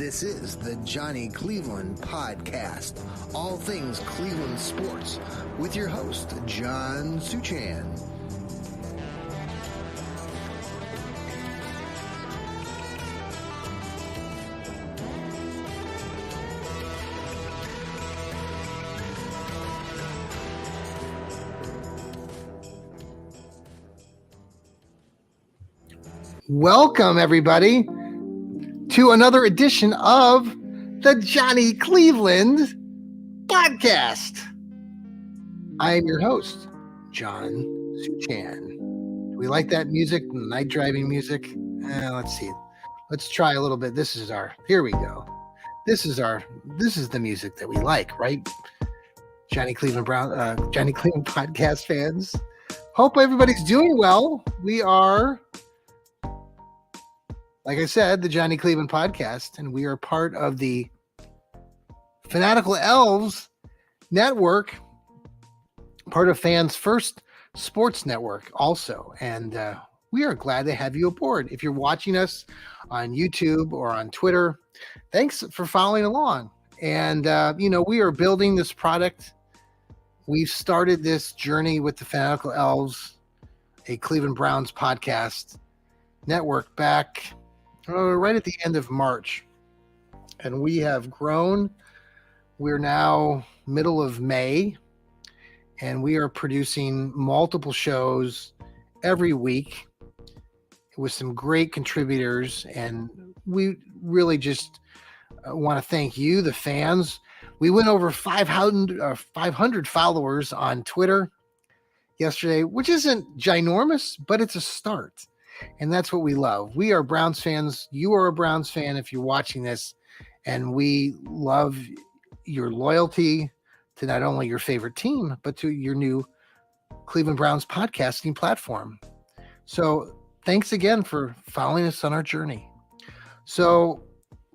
This is the Johnny Cleveland Podcast, all things Cleveland sports, with your host, John Suchan. Welcome, everybody, to another edition of the Johnny Cleveland Podcast. I am your host, John Suchan. Do we like that music? Night driving music? Let's see. Let's try a little bit. Here we go. This is the music that we like, right? Johnny Cleveland Podcast fans. Hope everybody's doing well. We are, like I said, the Johnny Cleveland Podcast, and we are part of the Fanatical Elves Network, part of Fans First Sports Network also. And we are glad to have you aboard. If you're watching us on YouTube or on Twitter, thanks for following along. And, we are building this product. We've started this journey with the Fanatical Elves, a Cleveland Browns podcast network back right at the end of March, and we have grown. We're now middle of May, and we are producing multiple shows every week with some great contributors, and we really just want to thank you, the fans. We went over 500 followers on Twitter yesterday, which isn't ginormous, but it's a start. And that's what we love. We are Browns fans. You are a Browns fan if you're watching this. And we love your loyalty to not only your favorite team, but to your new Cleveland Browns podcasting platform. So thanks again for following us on our journey. So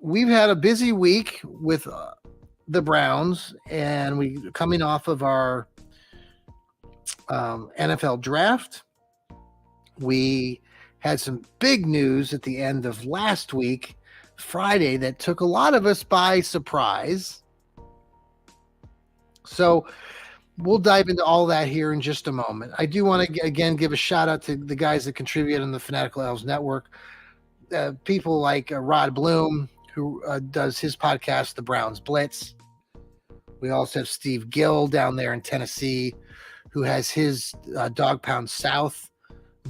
we've had a busy week with the Browns, and we coming off of our NFL draft. We had some big news at the end of last week, Friday, that took a lot of us by surprise. So we'll dive into all that here in just a moment. I do want to, again, give a shout out to the guys that contribute on the Fanatical Elves Network. People like Rod Bloom, who does his podcast, The Browns Blitz. We also have Steve Gill down there in Tennessee, who has his Dog Pound South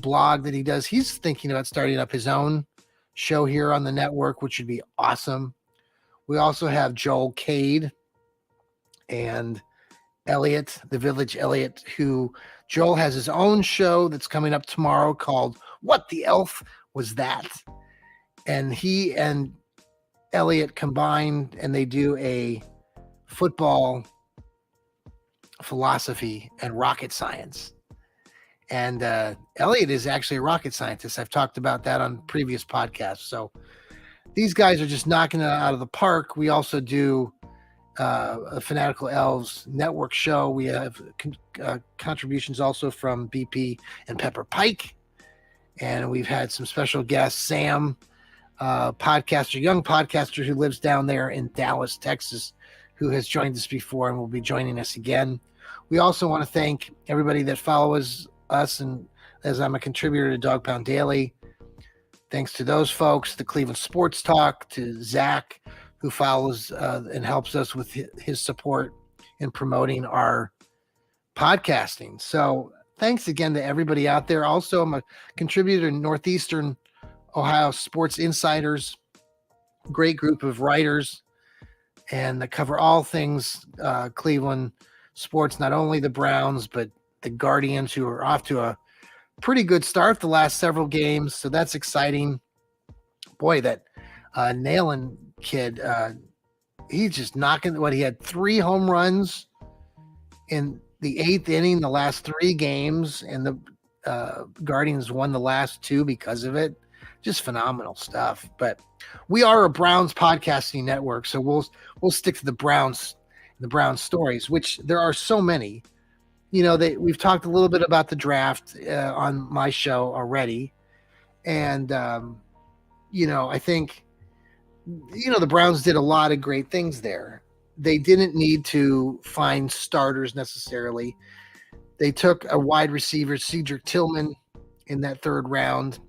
blog that he does. He's thinking about starting up his own show here on the network, which would be awesome. We also have Joel Cade and Elliot, the Village Elliot, who Joel has his own show that's coming up tomorrow called What the Elf Was That? And he and Elliot combined, and they do a football philosophy and rocket science. And Elliot is actually a rocket scientist. I've talked about that on previous podcasts. So these guys are just knocking it out of the park. We also do a Fanatical Elves Network show. We have contributions also from BP and Pepper Pike. And we've had some special guests, Sam, young podcaster who lives down there in Dallas, Texas, who has joined us before and will be joining us again. We also want to thank everybody that follows us, and as I'm a contributor to Dog Pound Daily, thanks to those folks, the Cleveland Sports Talk, to Zach, who follows and helps us with his support in promoting our podcasting. So thanks again to everybody out there. Also, I'm a contributor to Northeastern Ohio Sports Insiders, great group of writers, and that cover all things Cleveland sports, not only the Browns, but the Guardians, who are off to a pretty good start the last several games. So that's exciting. Boy, that Nalen kid, he's just knocking he had 3 home runs in the 8th inning, the last 3 games, and the Guardians won the last 2 because of it. Just phenomenal stuff. But we are a Browns podcasting network, so we'll stick to the Browns stories, which there are so many. We've talked a little bit about the draft on my show already. And, I think the Browns did a lot of great things there. They didn't need to find starters necessarily. They took a wide receiver, Cedric Tillman, in that third round.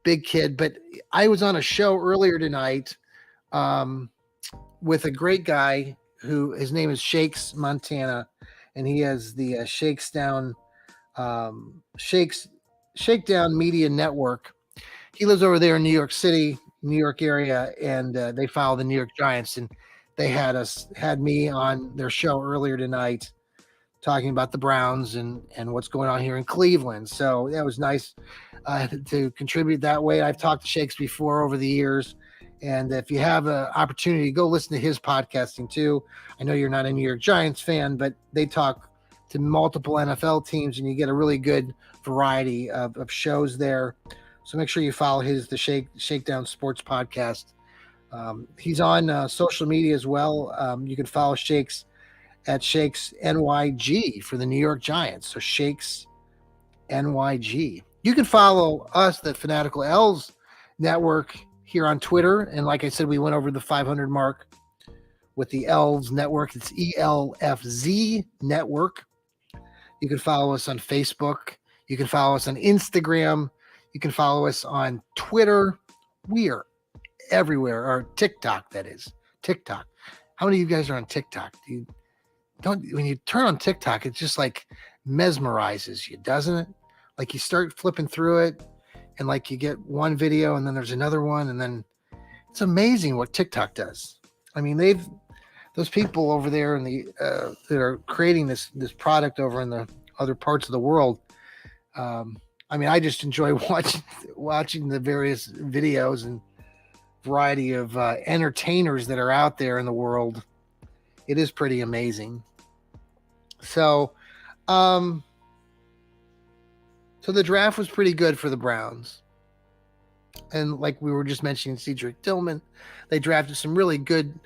Big kid. But I was on a show earlier tonight with a great guy who his name is Shakes Montana, and he has the Shakedown Media Network. He lives over there in New York City, New York area, and they follow the New York Giants. And they had me on their show earlier tonight, talking about the Browns and what's going on here in Cleveland. So that was nice to contribute that way. I've talked to Shakes before over the years. And if you have an opportunity, go listen to his podcasting too. I know you're not a New York Giants fan, but they talk to multiple NFL teams and you get a really good variety of shows there. So make sure you follow the Shakedown Sports Podcast. He's on social media as well. You can follow Shakes at Shakes NYG for the New York Giants. So Shakes NYG. You can follow us, the Fanatical Elves Network, here on Twitter. And like I said, we went over the 500 mark with the Elves Network. It's ELFZ Network. You can follow us on Facebook. You can follow us on Instagram. You can follow us on Twitter. We are everywhere. Or TikTok, that is. TikTok. How many of you guys are on TikTok? When you turn on TikTok, it just like mesmerizes you, doesn't it? Like you start flipping through it and like you get one video and then there's another one, and then it's amazing what TikTok does. I mean, those people over there in the that are creating this product over in the other parts of the world. I mean, I just enjoy watching the various videos and variety of entertainers that are out there in the world. It is pretty amazing. So the draft was pretty good for the Browns. And like we were just mentioning, Cedric Tillman, they drafted some really good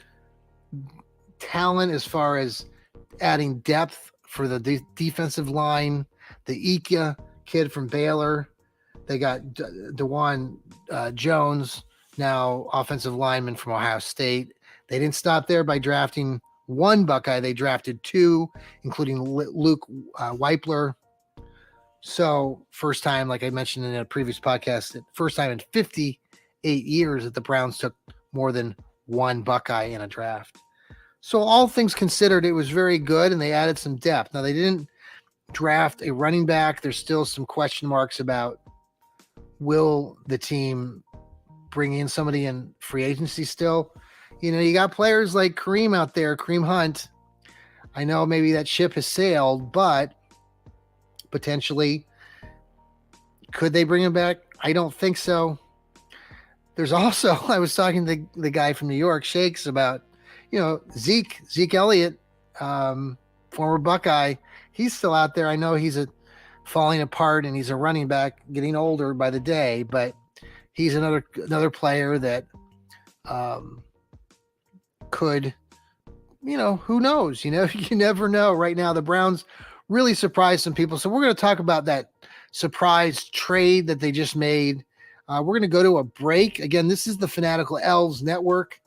talent as far as adding depth for the defensive line. The Ika kid from Baylor. They got DeJuan Jones, now offensive lineman from Ohio State. They didn't stop there by drafting one Buckeye. They drafted two, including Luke Wypler. So first time, like I mentioned in a previous podcast, first time in 58 years that the Browns took more than one Buckeye in a draft. So all things considered, it was very good, and they added some depth. Now, they didn't draft a running back. There's still some question marks about will the team bring in somebody in free agency still. You got players like Kareem out there, Kareem Hunt. I know maybe that ship has sailed, but potentially, could they bring him back? I don't think so. There's also, I was talking to the guy from New York, Shakes, about, Zeke Elliott, former Buckeye. He's still out there. I know he's falling apart and he's a running back, getting older by the day, but he's another player that could, who knows? You never know. Right now, the Browns really surprised some people. So we're going to talk about that surprise trade that they just made. We're going to go to a break. Again, this is the Fanatical Elves Network.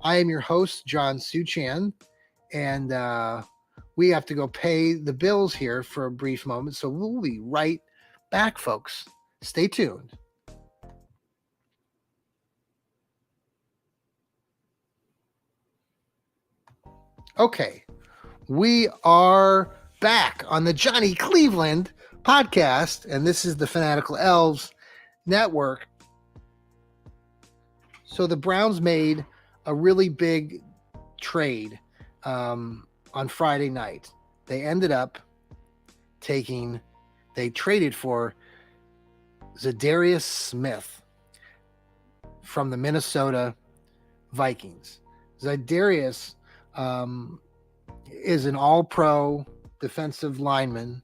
I am your host, John Suchan, and we have to go pay the bills here for a brief moment. So we'll be right back, folks. Stay tuned. Okay, we are back on the Johnny Cleveland podcast, and this is the Fanatical Elves Network. So the Browns made a really big trade on Friday night. They ended up they traded for Zadarius Smith from the Minnesota Vikings. Zadarius is an all-pro defensive lineman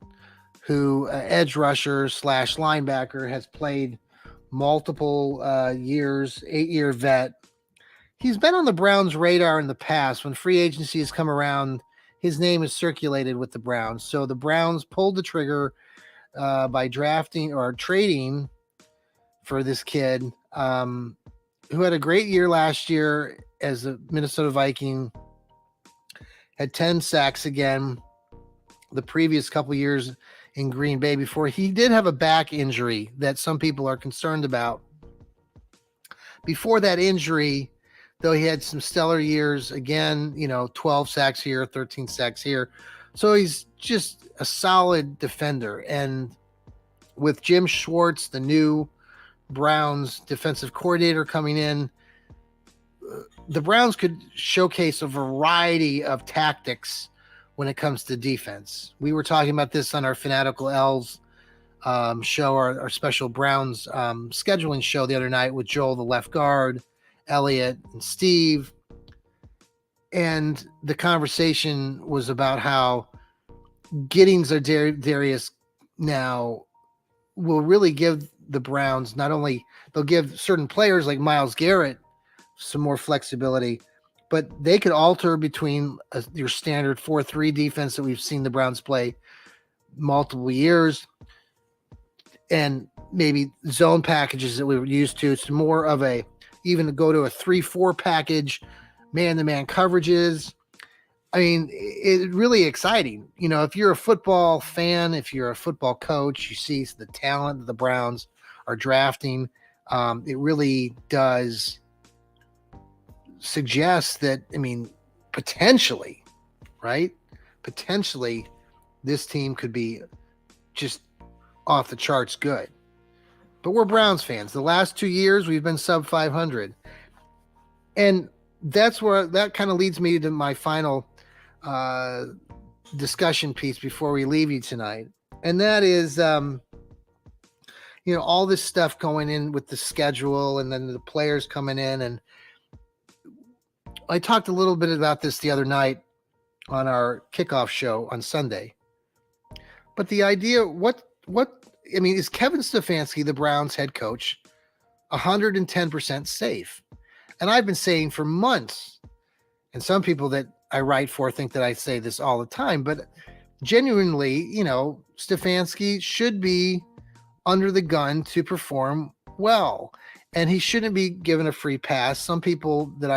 who edge rusher / linebacker, has played multiple years, 8-year vet. He's been on the Browns' radar in the past. When free agency has come around, his name is circulated with the Browns. So the Browns pulled the trigger by drafting or trading for this kid. who had a great year last year as a Minnesota Viking, had 10 sacks again the previous couple years in Green Bay before. He did have a back injury that some people are concerned about. Before that injury, though, he had some stellar years. Again, 12 sacks here, 13 sacks here. So he's just a solid defender. And with Jim Schwartz, the new Browns defensive coordinator, coming in, the Browns could showcase a variety of tactics when it comes to defense. We were talking about this on our Fanatical Elves show, our special Browns scheduling show the other night with Joel, the left guard, Elliot, and Steve. And the conversation was about how Giddings or Darius now will really give the Browns, not only they'll give certain players like Myles Garrett some more flexibility, but they could alter between your standard 4-3 defense that we've seen the Browns play multiple years and maybe zone packages that we were used to. It's more of even to go to a 3-4 package, man-to-man coverages. I mean, it's really exciting. If you're a football fan, if you're a football coach, you see the talent that the Browns are drafting. It really does suggest that, potentially, right? Potentially, this team could be just off the charts good. But we're Browns fans. The last 2 years, we've been sub 500. And that's where that kind of leads me to my final discussion piece before we leave you tonight. And that is, all this stuff going in with the schedule and then the players coming in. And I talked a little bit about this the other night on our kickoff show on Sunday. But the idea, is Kevin Stefanski, the Browns head coach, 110% safe? And I've been saying for months, and some people that I write for think that I say this all the time, but genuinely, Stefanski should be under the gun to perform well, and he shouldn't be given a free pass. Some people that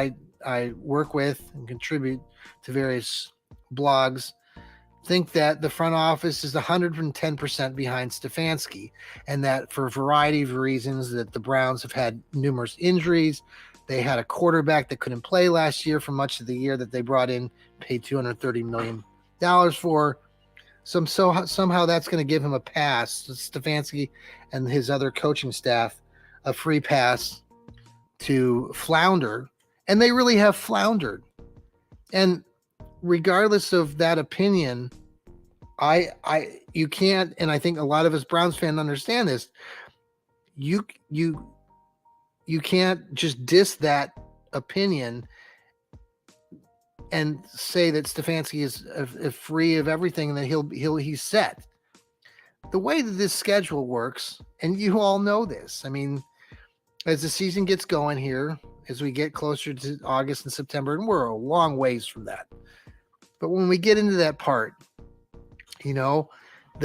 I work with and contribute to various blogs think that the front office is 110% behind Stefanski, and that for a variety of reasons that the Browns have had numerous injuries. They had a quarterback that couldn't play last year for much of the year that they brought in, paid $230 million for. Somehow that's going to give him a pass, Stefanski and his other coaching staff, a free pass to flounder. And they really have floundered. And regardless of that opinion, you can't, and I think a lot of us Browns fans understand this, you can't just diss that opinion and say that Stefanski is free of everything and that he's set. The way that this schedule works, and you all know this, as the season gets going here, as we get closer to August and September, and we're a long ways from that. But when we get into that part, the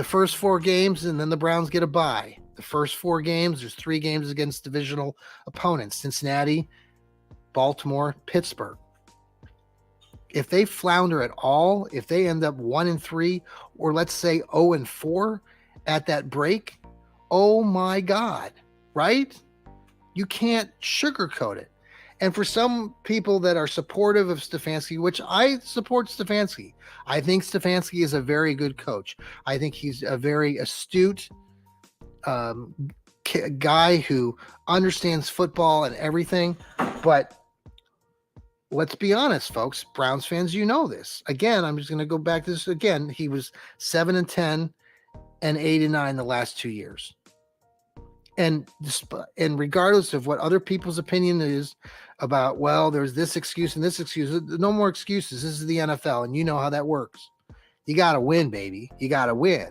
first 4 games, and then the Browns get a bye. The first 4 games, there's 3 games against divisional opponents: Cincinnati, Baltimore, Pittsburgh. If they flounder at all, if they end up 1-3, or let's say 0-4 at that break, oh my God, right? You can't sugarcoat it. And for some people that are supportive of Stefanski, which I support Stefanski, I think Stefanski is a very good coach. I think he's a very astute guy who understands football and everything. But let's be honest, folks, Browns fans, you know this. Again, I'm just going to go back to this again. He was 7-10 and 8-9 the last 2 years. And regardless of what other people's opinion is about, well, there's this excuse and this excuse, no more excuses. This is the NFL, and you know how that works. You got to win, baby. You got to win.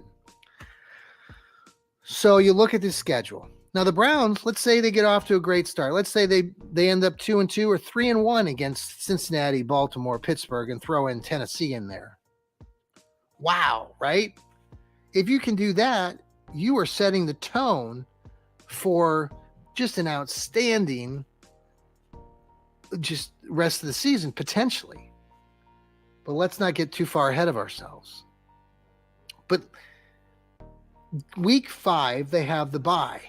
So you look at this schedule. Now the Browns, let's say they get off to a great start. Let's say they end up 2-2 or 3-1 against Cincinnati, Baltimore, Pittsburgh, and throw in Tennessee in there. Wow, right? If you can do that, you are setting the tone for just an outstanding just rest of the season potentially. But let's not get too far ahead of ourselves. But week 5, they have the bye.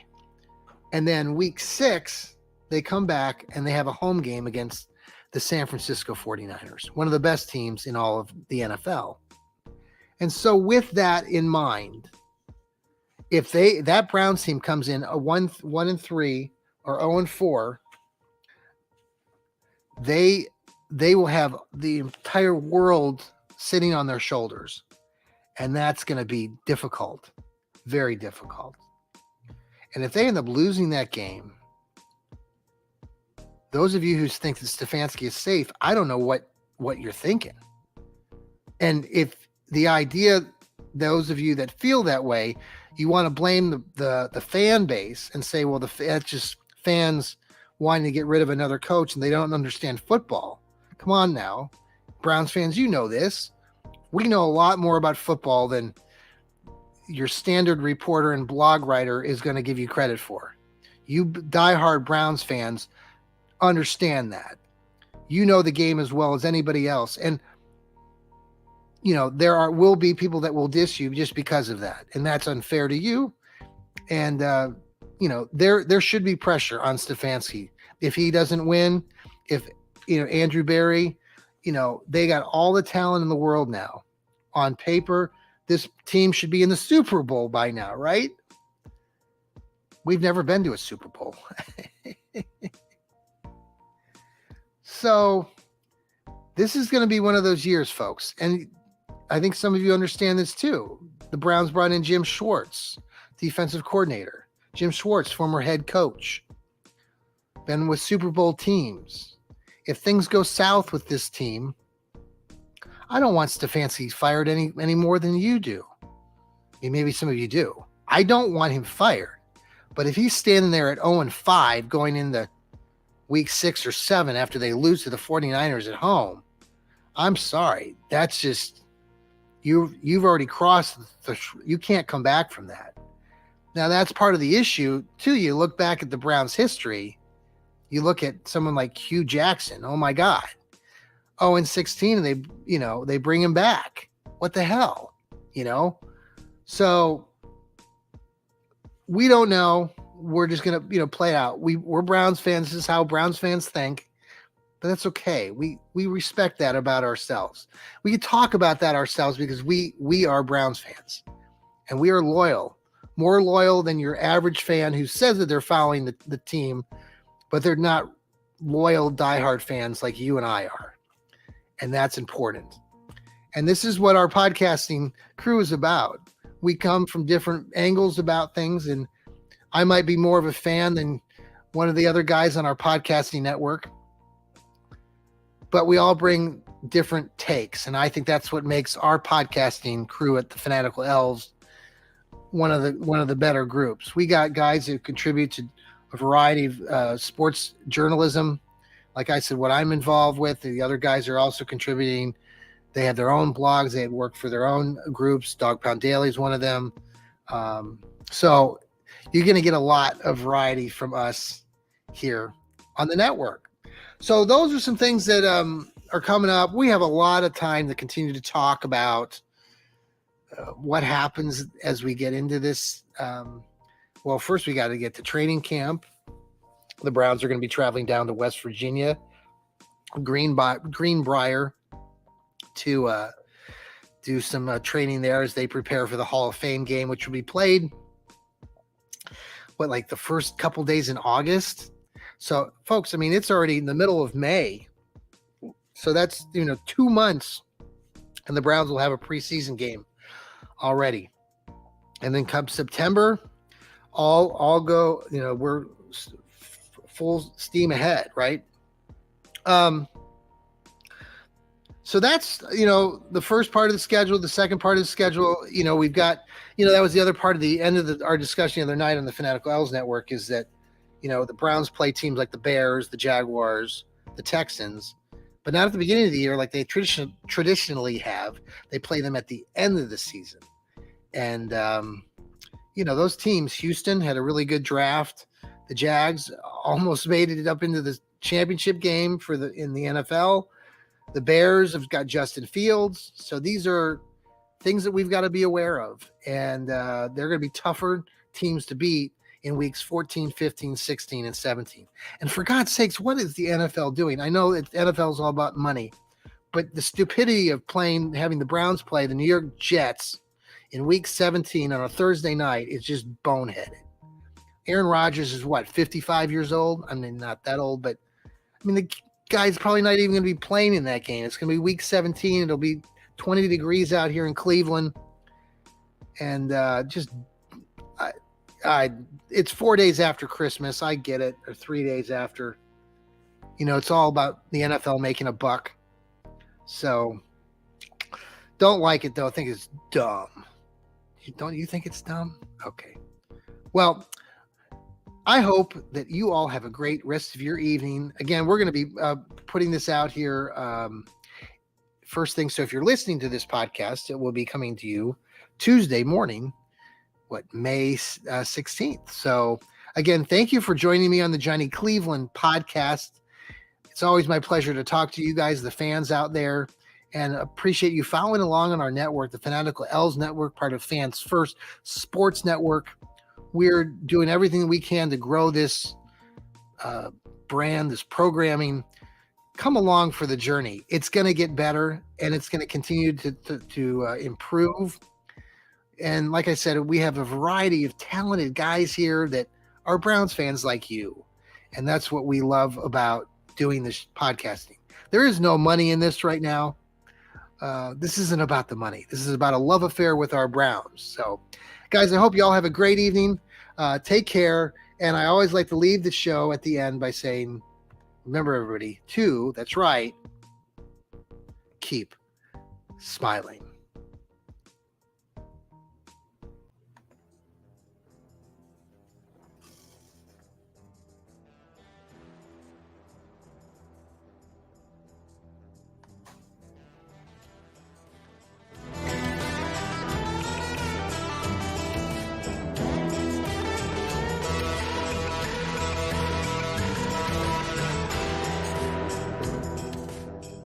And then week 6, they come back and they have a home game against the San Francisco 49ers, one of the best teams in all of the NFL. And so with that in mind, if that Browns team comes in a 1-3 or 0-4, they will have the entire world sitting on their shoulders. And that's going to be difficult, very difficult. And if they end up losing that game, those of you who think that Stefanski is safe, I don't know what you're thinking. And if the idea, those of you that feel that way, you want to blame the fan base and say, well, that's just fans wanting to get rid of another coach and they don't understand football. Come on now. Browns fans, you know this. We know a lot more about football than your standard reporter and blog writer is going to give you credit for. You diehard Browns fans understand that. You know the game as well as anybody else. And, there will be people that will diss you just because of that. And that's unfair to you. And, there should be pressure on Stefanski. If he doesn't win, if, Andrew Berry, they got all the talent in the world now. On paper, this team should be in the Super Bowl by now, right? We've never been to a Super Bowl. So this is going to be one of those years, folks. And I think some of you understand this too. The Browns brought in Jim Schwartz, defensive coordinator. Jim Schwartz, former head coach. Been with Super Bowl teams. If things go south with this team, I don't want Stefanski fired any more than you do. I mean, maybe some of you do. I don't want him fired. But if he's standing there at 0-5 going into week 6 or 7 after they lose to the 49ers at home, I'm sorry. That's just, you've already crossed you can't come back from that. Now that's part of the issue too. You look back at the Browns history, you look at someone like Hugh Jackson. Oh my God. 0-16 and they bring him back. What the hell? So we don't know. We're just going to, play it out. We're Browns fans. This is how Browns fans think, but that's okay. We respect that about ourselves. We can talk about that ourselves because we are Browns fans and we are loyal, more loyal than your average fan who says that they're following the team, but they're not loyal, diehard fans like you and I are. And that's important. And this is what our podcasting crew is about. We come from different angles about things, and I might be more of a fan than one of the other guys on our podcasting network, but we all bring different takes. And I think that's what makes our podcasting crew at the Fanatical Elves one of the better groups. We got guys who contribute to a variety of sports journalism. Like I said, what I'm involved with, the other guys are also contributing. They have their own blogs. They work for their own groups. Dog Pound Daily is one of them. So you're going to get a lot of variety from us here on the network. So those are some things that are coming up. We have a lot of time to continue to talk about what happens as we get into this. Well, first we got to get to training camp. The Browns are going to be traveling down to West Virginia, Greenbrier, to do some training there as they prepare for the Hall of Fame game, which will be played, like the first couple days in August. So, folks, I mean, it's already in the middle of May. So that's, 2 months, and the Browns will have a preseason game already. And then come September, all go, we're full steam ahead, right? So that's, the first part of the schedule. The second part of the schedule, we've got, that was the other part of the end of our discussion the other night on the Fanatical Elves Network, is that, the Browns play teams like the Bears, the Jaguars, the Texans, but not at the beginning of the year like they traditionally have. They play them at the end of the season. And, those teams, Houston had a really good draft. The Jags almost made it up into the championship game in the NFL. The Bears have got Justin Fields. So these are things that we've got to be aware of. And they're going to be tougher teams to beat in weeks 14, 15, 16, and 17. And for God's sakes, what is the NFL doing? I know that NFL is all about money, but the stupidity of having the Browns play the New York Jets in week 17 on a Thursday night is just boneheaded. Aaron Rodgers is 55 years old? I mean, not that old, but I mean, the guy's probably not even going to be playing in that game. It's going to be week 17. It'll be 20 degrees out here in Cleveland. And it's 4 days after Christmas. I get it. Or 3 days after. It's all about the NFL making a buck. So don't like it, though. I think it's dumb. Don't you think it's dumb? Okay. Well, I hope that you all have a great rest of your evening. Again, we're going to be putting this out here first thing. So if you're listening to this podcast, it will be coming to you Tuesday morning, May 16th. So again, thank you for joining me on the Johnny Cleveland podcast. It's always my pleasure to talk to you guys, the fans out there, and appreciate you following along on our network, the Fanatical L's Network, part of Fans First Sports Network. We're doing everything we can to grow this brand, this programming. Come along for the journey. It's going to get better, and it's going to continue to improve. And like I said, we have a variety of talented guys here that are Browns fans like you. And that's what we love about doing this podcasting. There is no money in this right now. This isn't about the money. This is about a love affair with our Browns. So, guys, I hope you all have a great evening. Take care. And I always like to leave the show at the end by saying, remember, everybody, that's right, keep smiling.